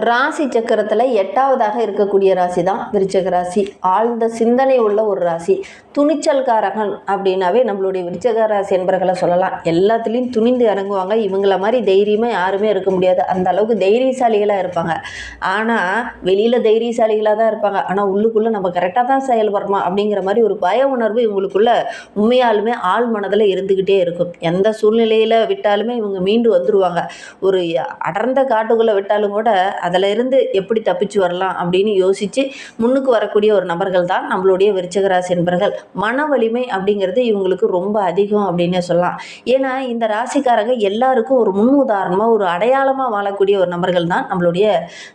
ராசி சக்கரத்தில் 8வதாக இருக்கக்கூடிய ராசி தான் விருச்சிக ராசி. ஆழ்ந்த சிந்தனை உள்ள ஒரு ராசி. துணிச்சல்காரகன் அப்படின்னாவே நம்மளுடைய விருச்சிக ராசி என்பர்களை சொல்லலாம். எல்லாத்துலேயும் துணிந்து இறங்குவாங்க. இவங்கள மாதிரி தைரியமாக யாருமே இருக்க முடியாது. அந்த அளவுக்கு தைரியசாலிகளாக இருப்பாங்க. ஆனால் வெளியில் தைரியசாலிகளாக தான் இருப்பாங்க. ஆனால் உள்ளுக்குள்ளே நம்ம கரெக்டாக தான் செயல்படுறோமா அப்படிங்கிற மாதிரி ஒரு பய உணர்வு இவங்களுக்குள்ள உண்மையாலுமே ஆழ் மனதில் இருந்துக்கிட்டே இருக்கும். எந்த சூழ்நிலையில் விட்டாலுமே இவங்க மீண்டு வந்துடுவாங்க. ஒரு அடர்ந்த காட்டுக்குள்ளே விட்டாலும் கூட அதில் இருந்து எப்படி தப்பிச்சு வரலாம் அப்படின்னு யோசித்து முன்னுக்கு வரக்கூடிய ஒரு நபர்கள் தான் நம்மளுடைய விருச்சிக ராசி என்பர்கள். மன வலிமை அப்படிங்கிறது இவங்களுக்கு ரொம்ப அதிகம் அப்படின்னே சொல்லலாம். ஏன்னா இந்த ராசிக்காரங்க எல்லாருக்கும் ஒரு முன் உதாரணமாக ஒரு அடையாளமாக வாழக்கூடிய ஒரு நபர்கள் தான் நம்மளுடைய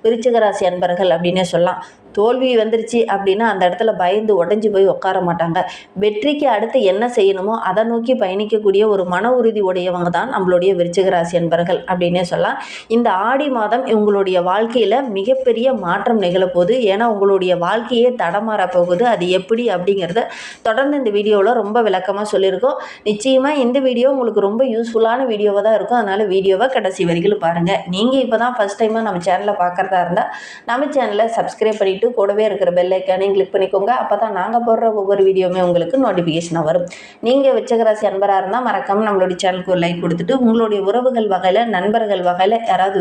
விருச்சிக ராசி அன்பர்கள் அப்படின்னே சொல்லலாம். தோல்வி வந்துருச்சு அப்படின்னா அந்த இடத்துல பயந்து உடஞ்சி போய் உட்கார மாட்டாங்க. வெற்றிக்கு அடுத்து என்ன செய்யணுமோ அதை நோக்கி பயணிக்கக்கூடிய ஒரு மன உறுதி உடையவங்க தான் நம்மளுடைய விருச்சிக ராசி அன்பர்கள் அப்படின்னே சொல்லலாம். இந்த ஆடி மாதம் உங்களுடைய வாழ்க்கையில் மிகப்பெரிய மாற்றம் நிகழப்போகுது. ஏன்னா உங்களுடைய வாழ்க்கையே தடமாற போகுது. அது எப்படி அப்படிங்கிறத தொடர்ந்து இந்த வீடியோவில் ரொம்ப விளக்கமாக சொல்லியிருக்கோம். நிச்சயமாக இந்த வீடியோ உங்களுக்கு ரொம்ப யூஸ்ஃபுல்லான வீடியோவாக தான் இருக்கும். அதனால் வீடியோவை கடைசி வரைக்கும் பாருங்கள். நீங்கள் இப்போ தான் ஃபஸ்ட் டைமாக நம்ம சேனலை பார்க்குறதா இருந்தால் நம்ம சேனலை சப்ஸ்கிரைப் பண்ணிவிட்டு கூடவே இருக்கிற பெல் ஐக்கானையும் கிளிக் பண்ணிக்கோங்க. அப்போ தான் நாங்கள் போடுற ஒவ்வொரு வீடியோவுமே உங்களுக்கு நோட்டிஃபிகேஷனாக வரும். நீங்கள் விருச்சிக ராசி அன்பராக இருந்தால் மறக்காமல் நம்மளுடைய சேனலுக்கு ஒரு லைக் கொடுத்துட்டு உங்களுடைய உறவுகள் வகையில் நண்பர்கள் வகையில் யாராவது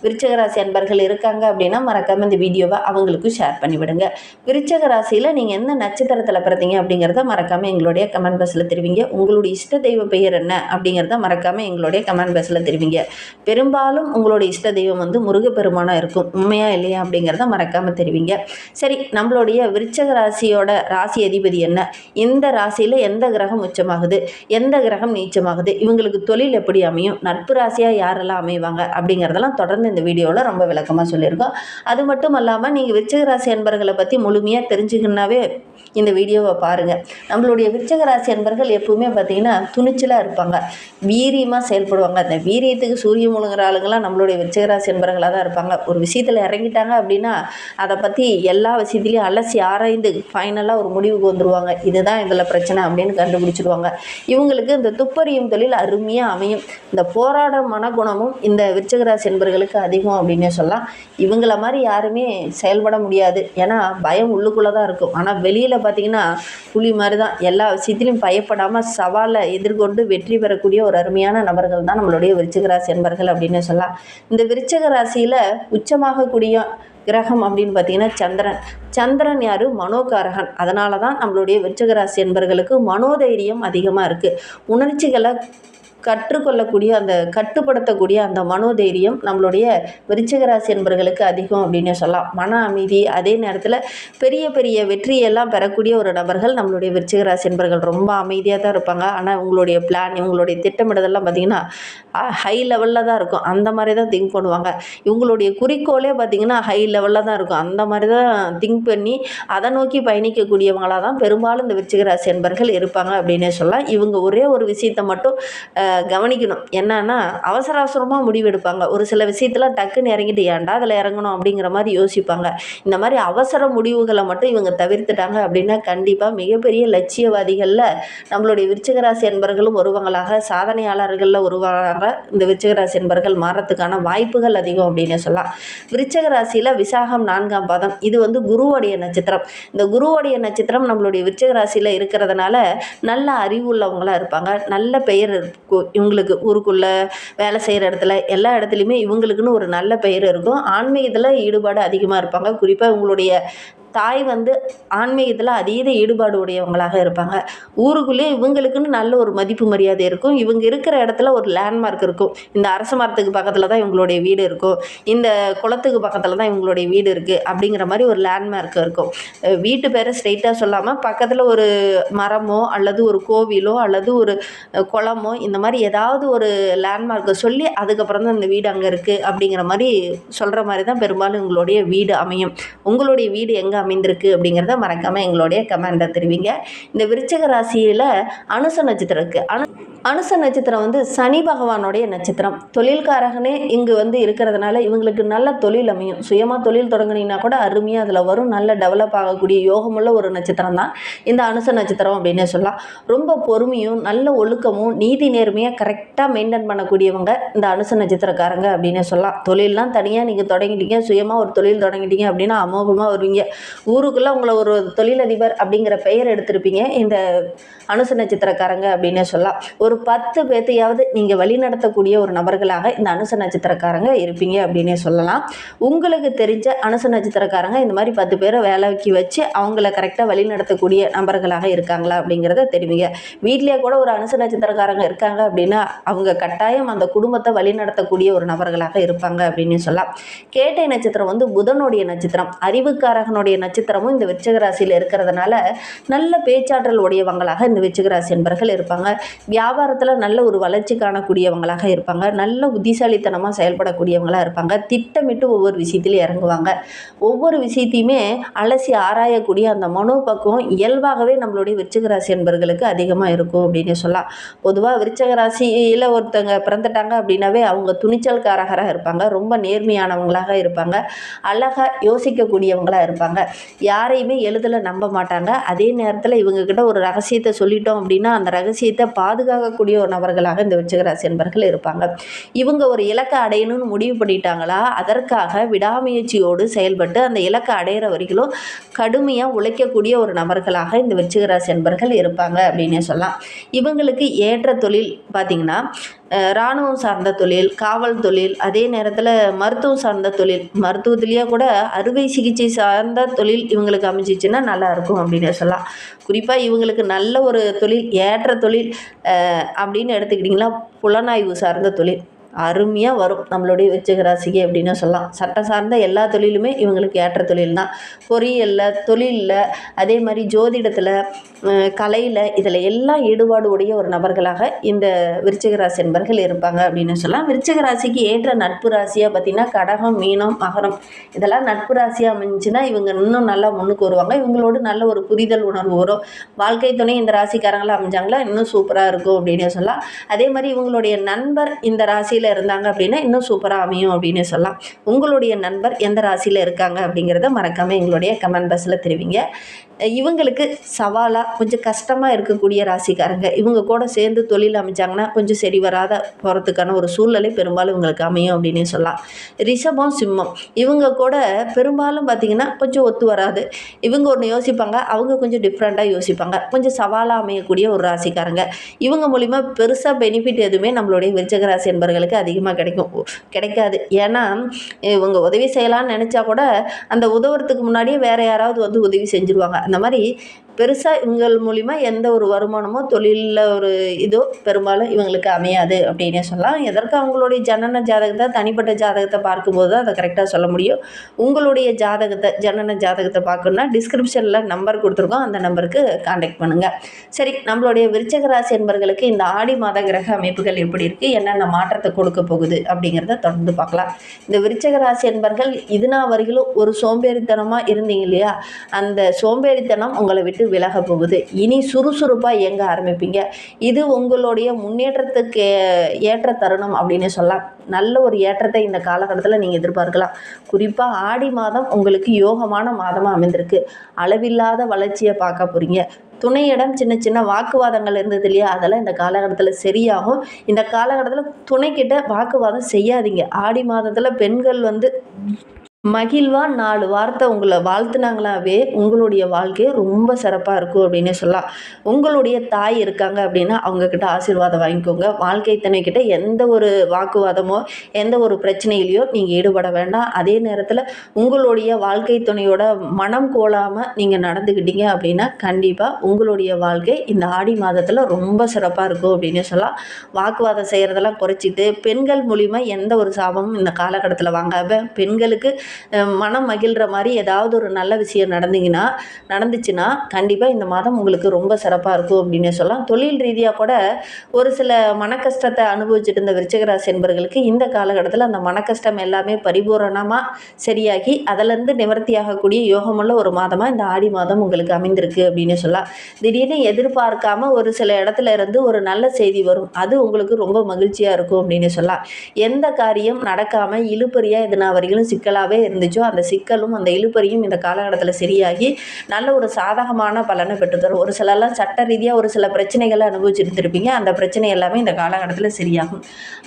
விருச்சிக ராசி அன்பர்கள் இருக்காங்க அப்படின்னா மறக்காமல் இந்த வீடியோவை அவங்களுக்கும் ஷேர் பண்ணிவிடுங்க. விருச்சிக ராசியில் நீங்கள் எந்த நட்சத்திரத்தில் பிறந்தீங்க அப்படிங்கிறத மறக்காமல் எங்களுடைய கமெண்ட் பாக்ஸில் தெரிவிங்க. உங்களுடைய இஷ்ட தெய்வ பெயர் என்ன அப்படிங்கிறத மறக்காமல் எங்களுடைய கமெண்ட் பாக்ஸில் தெரிவிங்க. பெரும்பாலும் உங்களுடைய இஷ்ட தெய்வம் வந்து முருகப்பெருமானாக இருக்கும். உண்மையா இல்லையா அப்படிங்கிறத மறக்காமல் தெரிவிங்க. சரி, நம்மளுடைய விருச்சிக ராசியோட ராசி அதிபதி என்ன, இந்த ராசியில் எந்த கிரகம் உச்சமாகுது, எந்த கிரகம் நீச்சமாகுது, இவங்களுக்கு தொழில் எப்படி அமையும், நட்பு ராசியாக யாரெல்லாம் அமைவாங்க அப்படிங்கிறதெல்லாம் தொடர்ந்து இந்த வீடியோவில் ரொம்ப விளக்கமாக சொல்லியிருக்கோம். அது மட்டும் இல்லாமல் நீங்கள் விருச்சிக ராசி அன்பர்களை பற்றி முழுமையாக தெரிஞ்சுக்கணுன்னாவே இந்த வீடியோவை பாருங்கள். நம்மளுடைய விருச்சிக ராசி அன்பர்கள் எப்பவுமே பார்த்திங்கன்னா துணிச்சலாக இருப்பாங்க, வீரியமாக செயல்படுவாங்க. அந்த வீரியத்துக்கு சூரிய முழுங்குற ஆளுங்களாம் நம்மளுடைய விருச்சிக ராசி அன்பர்களாக தான் இருப்பாங்க. ஒரு விஷயத்தில் இறங்கிட்டாங்க அப்படின்னா அதை பற்றி எல்லா விஷயத்துலையும் அலசி ஆராய்ந்து ஃபைனலாக ஒரு முடிவுக்கு வந்துடுவாங்க. இதுதான் இதில் பிரச்சனை அப்படின்னு கண்டுபிடிச்சிடுவாங்க. இவங்களுக்கு இந்த துப்பறியும் தொழில் அருமையாக அமையும். இந்த போராட மனகுணமும் இந்த விருச்சிக ராசி அன்பர்களுக்கு அதிகம் அப்படின்னே சொல்லலாம். இவங்கள மாதிரி யாருமே செயல்பட முடியாது. ஏன்னா பயம் உள்ளுக்குள்ளே தான் இருக்கும். ஆனால் வெளியில் பார்த்திங்கன்னா புலி மாதிரி தான். எல்லா விஷயத்திலையும் பயப்படாமல் சவாலை எதிர்கொண்டு வெற்றி பெறக்கூடிய ஒரு அருமையான நபர்கள் தான் நம்மளுடைய விருச்சிக ராசி அன்பர்கள் அப்படின்னு சொல்லலாம். இந்த விருச்சிக ராசியில் உச்சமாகக்கூடிய கிரகம் அப்படின்னு பார்த்தீங்கன்னா சந்திரன் யார், மனோகாரகன். அதனால தான் நம்மளுடைய விருச்சிக ராசி என்பர்களுக்கு மனோதைரியம் அதிகமாக இருக்குது. உணர்ச்சிகளை கற்றுக்கொள்ளக்கூடிய அந்த கட்டுப்படுத்தக்கூடிய அந்த மனோதைரியம் நம்மளுடைய விருச்சிக ராசி என்பர்களுக்கு அதிகம் அப்படின்னு சொல்லலாம். மன அமைதி, அதே நேரத்தில் பெரிய பெரிய வெற்றியெல்லாம் பெறக்கூடிய ஒரு நபர்கள் நம்மளுடைய விருச்சிக ராசி என்பர்கள். ரொம்ப அமைதியாக தான் இருப்பாங்க. ஆனால் உங்களுடைய பிளான், இவங்களுடைய திட்டமிடுதெல்லாம் பார்த்திங்கன்னா ஹை லெவலில் தான் இருக்கும். அந்த மாதிரி தான் திங்க் பண்ணுவாங்க. இவங்களுடைய குறிக்கோளே பார்த்திங்கன்னா ஹை லெவலில் தான் இருக்கும். அந்த மாதிரி தான் திங்க் பண்ணி அதை நோக்கி பயணிக்கக்கூடியவங்களாக தான் பெரும்பாலும் இந்த விருச்சிக ராசி என்பர்கள் இருப்பாங்க அப்படின்னே சொல்லலாம். இவங்க ஒரே ஒரு விஷயத்தை மட்டும் கவனிக்கணும். என்னன்னா அவசரமாக முடிவெடுப்பாங்க. ஒரு சில விஷயத்தில் டக்குன்னு இறங்கிட்டு ஏன்டா அதில் இறங்கணும் அப்படிங்கிற மாதிரி யோசிப்பாங்க. இந்த மாதிரி அவசர முடிவுகளை மட்டும் இவங்க தவிர்த்துட்டாங்க அப்படின்னா கண்டிப்பாக மிகப்பெரிய லட்சியவாதிகளில் நம்மளுடைய விருச்சிக ராசி என்பர்களும் ஒருவங்களாக, சாதனையாளர்களில் ஒருவராக இந்த விருச்சிக ராசி என்பர்கள் மாறத்துக்கான வாய்ப்புகள் அதிகம் அப்படின்னு சொல்லலாம். விருச்சிக ராசியில் விசாகம் 4ஆம் பாதம், இது வந்து குருவுடைய நட்சத்திரம். இந்த குருவுடைய நட்சத்திரம் நம்மளுடைய விருச்சிக ராசியில் இருக்கிறதுனால நல்ல அறிவுள்ளவங்களாக இருப்பாங்க. நல்ல பெயர் இருக்கும் இவங்களுக்கு. ஊருக்குள்ளே வேலை செய்கிற இடத்துல எல்லா இடத்துலையுமே இவங்களுக்குன்னு ஒரு நல்ல பெயர் இருக்கும். ஆன்மீகத்தில் ஈடுபாடு அதிகமாக இருப்பாங்க. குறிப்பாக இவங்களுடைய தாய் வந்து ஆன்மீகத்தில் அதீத ஈடுபாடு உடையவங்களாக இருப்பாங்க. ஊருக்குள்ளேயே இவங்களுக்குன்னு நல்ல ஒரு மதிப்பு மரியாதை இருக்கும். இவங்க இருக்கிற இடத்துல ஒரு லேண்ட்மார்க் இருக்கும். இந்த அரச மரத்துக்கு பக்கத்தில் தான் இவங்களுடைய வீடு இருக்கும், இந்த குளத்துக்கு பக்கத்தில் தான் இவங்களுடைய வீடு இருக்குது அப்படிங்கிற மாதிரி ஒரு லேண்ட்மார்க் இருக்கும். வீட்டு பேரை ஸ்ட்ரெயிட்டாக சொல்லாமல் பக்கத்தில் ஒரு மரமோ அல்லது ஒரு கோவிலோ அல்லது ஒரு குளமோ இந்த மாதிரி ஏதாவது ஒரு லேண்ட்மார்க்கை சொல்லி அதுக்கப்புறம் தான் இந்த வீடு அங்கே இருக்குது அப்படிங்கிற மாதிரி சொல்கிற மாதிரி தான் பெரும்பாலும் உங்களுடைய வீடு அமையும். உங்களுடைய வீடு எங்கே அமைந்திருக்கு அப்படிங்கிறத மறக்காமல் எங்களுடைய கமெண்ட்டை தெரிவிங்க. இந்த விருச்சிக ராசியில் அனுச நட்சத்திரம் இருக்குது. அனுச நட்சத்திரம் வந்து சனி பகவானுடைய நட்சத்திரம். தொழில்காரகனே இங்கு வந்து இருக்கிறதுனால இவங்களுக்கு நல்ல தொழில் அமையும். சுயமாக தொழில் தொடங்குனீங்கன்னா கூட அருமையாக அதில் வரும். நல்ல டெவலப் ஆகக்கூடிய யோகமுள்ள ஒரு நட்சத்திரம் தான் இந்த அனுச நட்சத்திரம் அப்படின்னே சொல்லலாம். ரொம்ப பொறுமையும் நல்ல ஒழுக்கமும் நீதி நேர்மையாக கரெக்டாக மெயின்டைன் பண்ணக்கூடியவங்க இந்த அனுச நட்சத்திரக்காரங்க அப்படின்னே சொல்லலாம். தொழிலெலாம் தனியாக நீங்கள் தொடங்கிட்டீங்க, சுயமாக ஒரு தொழில் தொடங்கிட்டீங்க அப்படின்னா அமோகமாக வருவீங்க. ஊருக்குள்ளே உங்களை ஒரு தொழிலதிபர் அப்படிங்கிற பெயர் எடுத்திருப்பீங்க இந்த அனுச நட்சத்திரக்காரங்க அப்படின்னே சொல்லலாம். ஒரு 10 பேர்த்தையாவது நீங்கள் வழி நடத்தக்கூடிய ஒரு நபர்களாக இந்த அனுச நட்சத்திரக்காரங்க இருப்பீங்க அப்படின்னே சொல்லலாம். உங்களுக்கு தெரிஞ்ச அனுச நட்சத்திரக்காரங்க இந்த மாதிரி 10 பேரை வேலைக்கு வச்சு அவங்கள கரெக்டாக வழி நடத்தக்கூடிய நபர்களாக இருக்காங்களா அப்படிங்கிறத தெரிவிங்க. வீட்லேயே கூட ஒரு அனுச நட்சத்திரக்காரங்க இருக்காங்க அப்படின்னா அவங்க கட்டாயம் அந்த குடும்பத்தை வழி நடத்தக்கூடிய ஒரு நபர்களாக இருப்பாங்க அப்படின்னு சொல்லலாம். கேட்டை நட்சத்திரம் வந்து புதனுடைய நட்சத்திரம். அறிவுக்காரகனுடைய நட்சத்திரமும் இந்த விருச்சிக ராசியில் இருக்கிறதுனால நல்ல பேச்சாற்றல் உடையவங்களாக இந்த விருச்சிக ராசி என்பவர்கள் இருப்பாங்க. வியாபாரத்தில் நல்ல ஒரு வளர்ச்சி காணக்கூடியவங்களாக இருப்பாங்க. நல்ல புத்திசாலித்தனமாக செயல்படக்கூடியவங்களாக இருப்பாங்க. திட்டமிட்டு ஒவ்வொரு விஷயத்திலையும் இறங்குவாங்க. ஒவ்வொரு விஷயத்தையுமே அலசி ஆராயக்கூடிய அந்த மனோபக்குவம் இயல்பாகவே நம்மளுடைய விருச்சிக ராசி என்பவர்களுக்கு அதிகமாக இருக்கும் அப்படின்னு சொல்லலாம். பொதுவாக விருச்சிக ராசியில் ஒருத்தங்க பிறந்துட்டாங்க அப்படின்னாவே அவங்க துணிச்சல்காரகராக இருப்பாங்க. ரொம்ப நேர்மையானவங்களாக இருப்பாங்க. அழகாக யோசிக்கக்கூடியவங்களாக இருப்பாங்க. யாரையுமே எளிதில் நம்ப மாட்டாங்க. அதே நேரத்தில் இவங்ககிட்ட ஒரு ரகசியத்தை சொல்லிட்டோம் அப்படின்னா அந்த ரகசியத்தை பாதுகாக்கக்கூடிய ஒரு நபர்களாக இந்த விருச்சிக ராசி என்பவர்கள் இருப்பாங்க. இவங்க ஒரு இலக்கை அடையணும்னு முடிவு பண்ணிட்டாங்களா அதற்காக விடாமுயற்சியோடு செயல்பட்டு அந்த இலக்கை அடையிற வரைக்கும் கடுமையாக உழைக்கக்கூடிய ஒரு நபர்களாக இந்த விருச்சிக ராசி என்பவர்கள் இருப்பாங்க அப்படின்னே சொல்லலாம். இவங்களுக்கு ஏற்ற தொழில் பார்த்திங்கன்னா இராணுவம் சார்ந்த தொழில், காவல் தொழில், அதே நேரத்தில் மருத்துவம் சார்ந்த தொழில், மருத்துவத்திலேயே கூட அறுவை சிகிச்சை சார்ந்த தொழில் இவங்களுக்கு அமைஞ்சிச்சுன்னா நல்லாயிருக்கும் அப்படின்னு சொல்லலாம். குறிப்பாக இவங்களுக்கு நல்ல ஒரு தொழில் ஏற்ற தொழில் அப்படின்னு எடுத்துக்கிட்டிங்கன்னா புலனாய்வு சார்ந்த தொழில் அருமையாக வரும் நம்மளுடைய விருச்சிக ராசிக்கு அப்படின்னு சொல்லலாம். சட்டம் சார்ந்த எல்லா தொழிலுமே இவங்களுக்கு ஏற்ற தொழில் தான். பொறியியலில், தொழிலில், அதே மாதிரி ஜோதிடத்தில், கலையில் இதில் எல்லாம் ஈடுபாடு உடைய ஒரு நபர்களாக இந்த விருச்சிக ராசி என்பவர்கள் இருப்பாங்க அப்படின்னு சொல்லலாம். விருச்சிக ராசிக்கு ஏற்ற நட்பு ராசியாக பார்த்திங்கன்னா கடகம், மீனம், மகரம் இதெல்லாம் நட்பு ராசியாக அமைஞ்சுன்னா இவங்க இன்னும் நல்லா முன்னுக்கு வருவாங்க. இவங்களோடு நல்ல ஒரு புரிதல் உணர்வு வரும். வாழ்க்கை துணை இந்த ராசிக்காரங்களாம் அமைஞ்சாங்களா இன்னும் சூப்பராக இருக்கும் அப்படின்னு சொல்லலாம். அதே மாதிரி இவங்களுடைய நண்பர் இந்த ராசியில் இருந்தாங்க அப்படின்னா இன்னும் சூப்பராக அமையும் அப்படின்னு சொல்லலாம். உங்களுடைய நண்பர் எந்த ராசியில் இருக்காங்க அப்படிங்கிறத மறக்காமல் எங்களுடைய கமெண்ட் பாக்ஸில் தெரிவிங்க. இவங்களுக்கு சவாலாக கொஞ்சம் கஷ்டமாக இருக்கக்கூடிய ராசிக்காரங்க இவங்க கூட சேர்ந்து தொழில் அமைச்சாங்கன்னா கொஞ்சம் சரி வராத போகிறதுக்கான ஒரு சூழ்நிலை பெரும்பாலும் இவங்களுக்கு அமையும் அப்படின்னு சொல்லலாம். ரிஷபம், சிம்மம் இவங்க கூட பெரும்பாலும் பார்த்திங்கன்னா கொஞ்சம் ஒத்து வராது. இவங்க ஒன்று யோசிப்பாங்க, அவங்க கொஞ்சம் டிஃப்ரெண்ட்டாக யோசிப்பாங்க. கொஞ்சம் சவாலாக அமையக்கூடிய ஒரு ராசிக்காரங்க. இவங்க மூலிமா பெருசாக பெனிஃபிட் எதுவுமே நம்மளுடைய விருச்சிக ராசி என்பவர்களுக்கு அதிகமாக கிடைக்காது. ஏன்னா இவங்க உதவி செய்யலாம்னு நினச்சா கூட அந்த உதவுறதுக்கு முன்னாடியே வேறு யாராவது வந்து உதவி செஞ்சுருவாங்க. அந்த மாதிரி பெருசாக இவங்கள் மூலிமா எந்த ஒரு வருமானமோ தொழிலில் ஒரு இதோ பெரும்பாலும் இவங்களுக்கு அமையாது அப்படின்னே சொல்லலாம். எதற்கு அவங்களுடைய ஜனன ஜாதகத்தை தனிப்பட்ட ஜாதகத்தை பார்க்கும்போது தான் அதை கரெக்டாக சொல்ல முடியும். உங்களுடைய ஜனன ஜாதகத்தை பார்க்கணுன்னா டிஸ்கிரிப்ஷனில் நம்பர் கொடுத்துருக்கோம், அந்த நம்பருக்கு கான்டாக்ட் பண்ணுங்கள். சரி, நம்மளுடைய விருச்சிக ராசி என்பவர்களுக்கு இந்த ஆடி மாத கிரக அமைப்புகள் எப்படி இருக்குது, என்னென்ன மாற்றத்தை கொடுக்க போகுது அப்படிங்கிறத தொடர்ந்து பார்க்கலாம். இந்த விருச்சிக ராசி என்பவர்கள் இதுனா வரையிலும் ஒரு சோம்பேறித்தனமாக இருந்தீங்க இல்லையா, அந்த சோம்பேறித்தனம் உங்களை விட்டு விலக போகுது. இனி சுறுசுறுப்பாக இயங்க ஆரம்பிப்பீங்க. இது உங்களுடைய முன்னேற்றத்துக்கு ஏற்ற தருணம் அப்படின்னு சொல்லலாம். நல்ல ஒரு ஏற்றத்தை இந்த காலகட்டத்தில் நீங்கள் எதிர்பார்க்கலாம். குறிப்பாக ஆடி மாதம் உங்களுக்கு யோகமான மாதமாக அமைந்திருக்கு. அளவில்லாத வளர்ச்சியை பார்க்க போகிறீங்க. துணையிடம் சின்ன சின்ன வாக்குவாதங்கள் இருந்தது இல்லையா, அதெல்லாம் இந்த காலகட்டத்தில் சரியாகும். இந்த காலகட்டத்தில் துணைக்கிட்ட வாக்குவாதம் செய்யாதீங்க. ஆடி மாதத்தில் பெண்கள் வந்து மகிழ்வாக 4 வார்த்தை உங்களை வாழ்த்துனாங்களாவே உங்களுடைய வாழ்க்கை ரொம்ப சிறப்பாக இருக்கும் அப்படின்னு சொல்லலாம். உங்களுடைய தாய் இருக்காங்க அப்படின்னா அவங்கக்கிட்ட ஆசீர்வாதம் வாங்கிக்கோங்க. வாழ்க்கை துணைக்கிட்ட எந்த ஒரு வாக்குவாதமோ எந்த ஒரு பிரச்சனையிலையோ நீங்கள் ஈடுபட வேண்டாம். அதே நேரத்தில் உங்களுடைய வாழ்க்கை துணையோட மனம் கோலாமல் நீங்கள் நடந்துக்கிட்டீங்க அப்படின்னா கண்டிப்பாக உங்களுடைய வாழ்க்கை இந்த ஆடி மாதத்தில் ரொம்ப சிறப்பாக இருக்கும் அப்படின்னு சொல்லலாம். வாக்குவாதம் செய்கிறதெல்லாம் குறைச்சிட்டு பெண்கள் மூலிமா எந்த ஒரு சாபமும் இந்த காலகட்டத்தில் வாங்காம பெண்களுக்கு மனம் மகிழ்கிற மாதிரி ஏதாவது ஒரு நல்ல விஷயம் நடந்துச்சுன்னா கண்டிப்பாக இந்த மாதம் உங்களுக்கு ரொம்ப சிறப்பாக இருக்கும் அப்படின்னே சொல்லலாம். தொழில் ரீதியாக கூட ஒரு சில மன கஷ்டத்தை அனுபவிச்சுட்டு இருந்த விருச்சிகராசி என்பவர்களுக்கு இந்த காலகட்டத்தில் அந்த மன கஷ்டம் எல்லாமே பரிபூரணமாக சரியாகி அதிலேருந்து நிவர்த்தியாகக்கூடிய யோகமுள்ள ஒரு மாதமாக இந்த ஆடி மாதம் உங்களுக்கு அமைந்திருக்கு அப்படின்னு சொல்லலாம். திடீர்னு எதிர்பார்க்காம ஒரு சில இடத்துல இருந்து ஒரு நல்ல செய்தி வரும். அது உங்களுக்கு ரொம்ப மகிழ்ச்சியாக இருக்கும் அப்படின்னு சொல்லலாம். எந்த காரியம் நடக்காமல் இழுபறியாக எதுனா வரைக்கும் சிக்கலாகவே இருந்துச்சோ அந்த சிக்கலும் அந்த இழுபறியும் இந்த காலகட்டத்தில் சரியாகி நல்ல ஒரு சாதகமான பலனை பெற்றுத்தரும். ஒரு சிலர்லாம் சட்ட ரீதியாக ஒரு சில பிரச்சனைகளை அனுபவிச்சுட்டு இருப்பீங்க. அந்த பிரச்சனை எல்லாமே இந்த காலகட்டத்தில் சரியாகும்.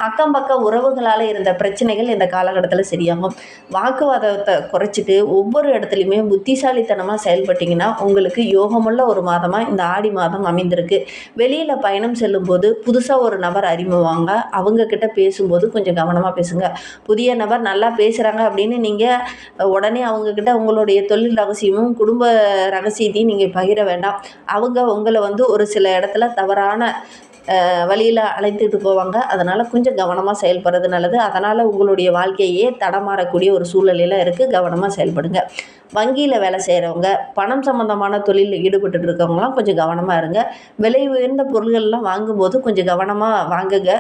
அக்கம் பக்கம் உறவுகளால் இருந்த பிரச்சனைகள் இந்த காலகட்டத்தில் சரியாகும். வாக்குவாதத்தை குறைச்சிட்டு ஒவ்வொரு இடத்துலையுமே புத்திசாலித்தனமாக செயல்பட்டிங்கன்னா உங்களுக்கு யோகமுள்ள ஒரு மாதமாக இந்த ஆடி மாதம் அமைந்திருக்கு. வெளியில் பயணம் செல்லும்போது புதுசாக ஒரு நபர் அறிமுகவாங்க. அவங்கக்கிட்ட பேசும்போது கொஞ்சம் கவனமாக பேசுங்க. புதிய நபர் நல்லா பேசுகிறாங்க அப்படின்னு நீங்கள் உடனே அவங்கக்கிட்ட உங்களுடைய தொழில் ரகசியமும் குடும்ப ரகசியத்தையும் நீங்கள் பகிர வேண்டாம். அவங்க உங்களை ஒரு சில இடத்துல தவறான வழியில் அழைத்துட்டு போவாங்க. அதனால் கொஞ்சம் கவனமாக செயல்படுறது நல்லது. அதனால் உங்களுடைய வாழ்க்கையே தடமாறக்கூடிய ஒரு சூழ்நிலையில் இருக்குது. கவனமாக செயல்படுங்க. வங்கியில் வேலை செய்கிறவங்க, பணம் சம்மந்தமான தொழிலில் ஈடுபட்டு இருக்கவங்களாம் கொஞ்சம் கவனமாக இருங்க. விலை உயர்ந்த பொருள்கள்லாம் வாங்கும்போது கொஞ்சம் கவனமாக வாங்குங்க.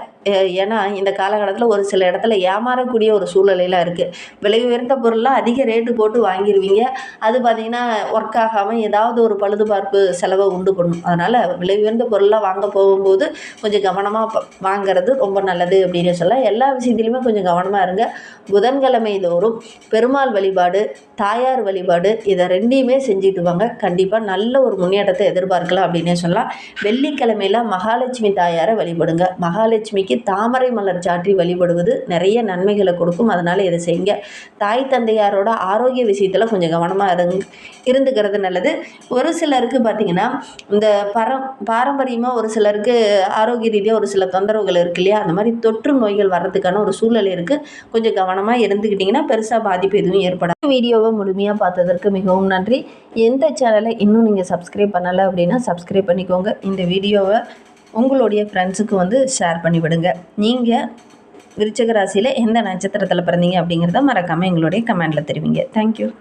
ஏன்னா இந்த காலகட்டத்தில் ஒரு சில இடத்துல ஏமாறக்கூடிய ஒரு சூழ்நிலையில் இருக்குது. விலை உயர்ந்த பொருள்லாம் அதிக ரேட்டு போட்டு வாங்கிடுவீங்க. அது பார்த்திங்கன்னா ஒர்க் ஆகாமல் ஏதாவது ஒரு பழுதுபார்ப்பு செலவை உண்டு பண்ணும். அதனால் விலை உயர்ந்த பொருள்லாம் வாங்க போகும்போது கொஞ்சம் கவனமாக வாங்கிறது ரொம்ப நல்லது அப்படின்னு சொல்லலாம். எல்லா விஷயத்துலையுமே கொஞ்சம் கவனமாக இருங்க. புதன்கிழமை தோறும் பெருமாள் வழிபாடு, தாயார் வழிபாடு இதை ரெண்டையுமே செஞ்சுட்டு வாங்க. கண்டிப்பாக நல்ல ஒரு முன்னேற்றத்தை எதிர்பார்க்கலாம் அப்படின்னே சொல்லலாம். வெள்ளிக்கிழமையில் மகாலட்சுமி தாயாரை வழிபடுங்க. மகாலட்சுமிக்கு தாமரை மலர் சாற்றி வழிபடுவது நிறைய நன்மைகளை கொடுக்கும். அதனால் இதை செய்யுங்க. தாய் தந்தையாரோட ஆரோக்கிய விஷயத்தில் கொஞ்சம் கவனமாக இருந்துக்கிறது நல்லது. ஒரு சிலருக்கு பார்த்திங்கன்னா இந்த பாரம்பரியமாக ஒரு சிலருக்கு ஆரோக்கிய ரீதியாக ஒரு சில தொந்தரவுகள் இருக்கு இல்லையா, அந்த மாதிரி தொற்று நோய்கள் வர்றதுக்கான ஒரு சூழ்நிலை இருக்குது. கொஞ்சம் கவனமாக இருந்துக்கிட்டிங்கன்னா பெருசாக பாதிப்பு எதுவும் ஏற்படாது. வீடியோவை முழுமையாக பார்த்ததற்கு மிகவும் நன்றி. எந்த சேனலை இன்னும் நீங்கள் சப்ஸ்கிரைப் பண்ணலை அப்படின்னா சப்ஸ்கிரைப் பண்ணிக்கோங்க. இந்த வீடியோவை உங்களுடைய ஃப்ரெண்ட்ஸுக்கு ஷேர் பண்ணிவிடுங்க. நீங்கள் விருச்சிக ராசியில் எந்த நட்சத்திரத்தில் பிறந்தீங்க அப்படிங்கிறத மறக்காமல் எங்களுடைய கமெண்டில் தெரிவிங்க. தேங்க்யூ.